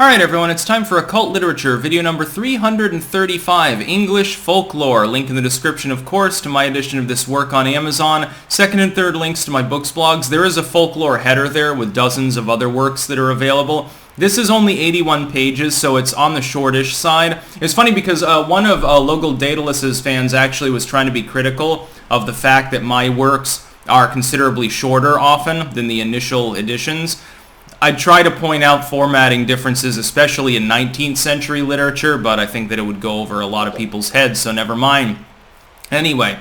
Alright everyone, it's time for Occult Literature, video number 335, English Folklore. Link in the description, of course, to my edition of this work on Amazon. Second and third links to my books blogs. There is a folklore header there with dozens of other works that are available. This is only 81 pages, so it's on the shortish side. It's funny because one of Local Daedalus' fans actually was trying to be critical of the fact that my works are considerably shorter often than the initial editions. I try to point out formatting differences, especially in 19th century literature, but I think that it would go over a lot of people's heads, so never mind. Anyway,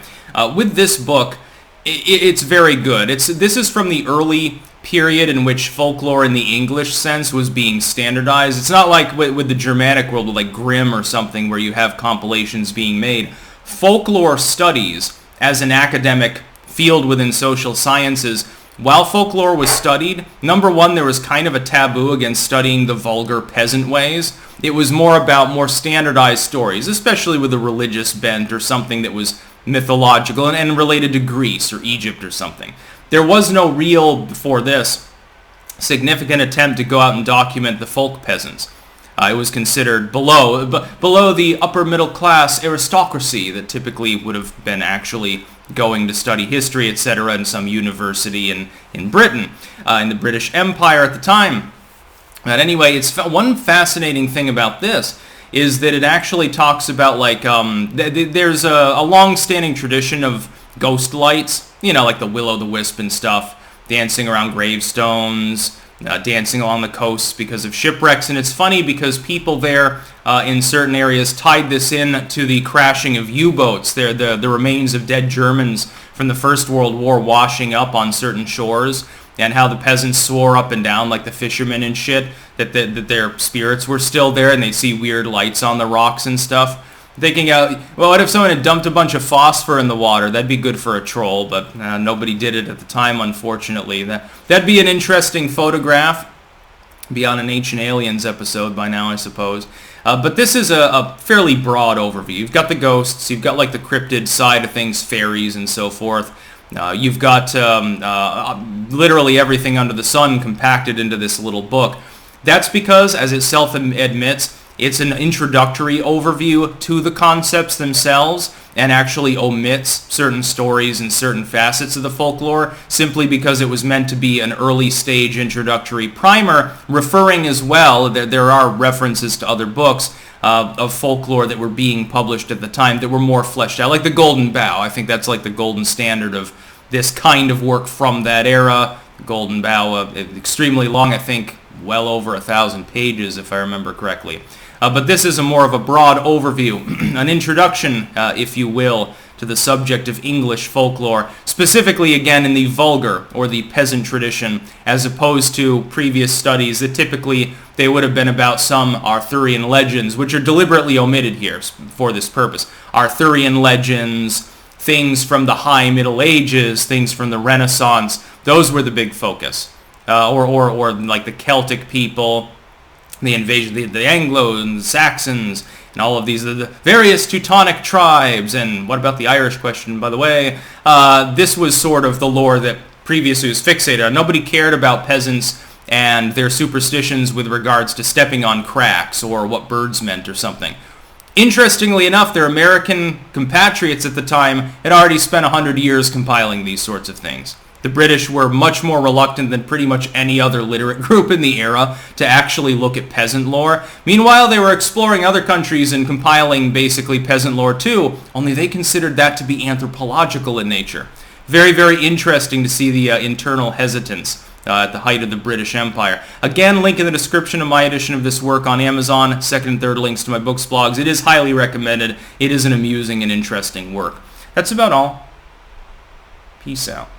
with this book, it's very good. This is from the early period in which folklore in the English sense was being standardized. It's not like with the Germanic world, like Grimm or something, where you have compilations being made. Folklore studies, as an academic field within social sciences, while folklore was studied, number one, there was kind of a taboo against studying the vulgar peasant ways. It was more about more standardized stories, especially with a religious bent or something that was mythological and related to Greece or Egypt or something. There was no real, before this, significant attempt to go out and document the folk peasants. It was considered below the upper middle class aristocracy that typically would have been actually going to study history, etc., in some university in Britain, in the British Empire at the time. But anyway, it's one fascinating thing about this is that it actually talks about, like, there's a long-standing tradition of ghost lights, you know, like the will-o'-the-wisp and stuff, dancing around gravestones, dancing along the coasts because of shipwrecks. And it's funny because people there in certain areas tied this in to the crashing of U-boats. The remains of dead Germans from the First World War washing up on certain shores, and how the peasants swore up and down, like the fishermen and shit, that their spirits were still there, and they'd see weird lights on the rocks and stuff. Thinking out, well, what if someone had dumped a bunch of phosphor in the water? That'd be good for a troll, but nobody did it at the time, unfortunately. That'd be an interesting photograph. Be on an Ancient Aliens episode by now, I suppose. But this is a fairly broad overview. You've got the ghosts, you've got like the cryptid side of things, fairies and so forth. You've got literally everything under the sun compacted into this little book. That's because, as it self-admits, it's an introductory overview to the concepts themselves and actually omits certain stories and certain facets of the folklore simply because it was meant to be an early stage introductory primer, referring as well, there are references to other books of folklore that were being published at the time that were more fleshed out, like the Golden Bough. I think that's like the golden standard of this kind of work from that era. Golden Bough, extremely long, I think well over 1,000 pages if I remember correctly. But this is more of a broad overview, an introduction, if you will, to the subject of English folklore, specifically again in the vulgar or the peasant tradition, as opposed to previous studies that typically they would have been about some Arthurian legends, which are deliberately omitted here for this purpose. Arthurian legends, things from the High Middle Ages, things from the Renaissance, those were the big focus. Or like the Celtic people, the invasion, the Anglos and the Saxons, and all of these, the various Teutonic tribes, and what about the Irish question, by the way? This was sort of the lore that previously was fixated on. Nobody cared about peasants and their superstitions with regards to stepping on cracks or what birds meant or something. Interestingly enough, their American compatriots at the time had already spent 100 years compiling these sorts of things. The British were much more reluctant than pretty much any other literate group in the era to actually look at peasant lore. Meanwhile, they were exploring other countries and compiling basically peasant lore too, only they considered that to be anthropological in nature. Very, very interesting to see the internal hesitance at the height of the British Empire. Again, link in the description of my edition of this work on Amazon. Second and third links to my books blogs. It is highly recommended. It is an amusing and interesting work. That's about all. Peace out.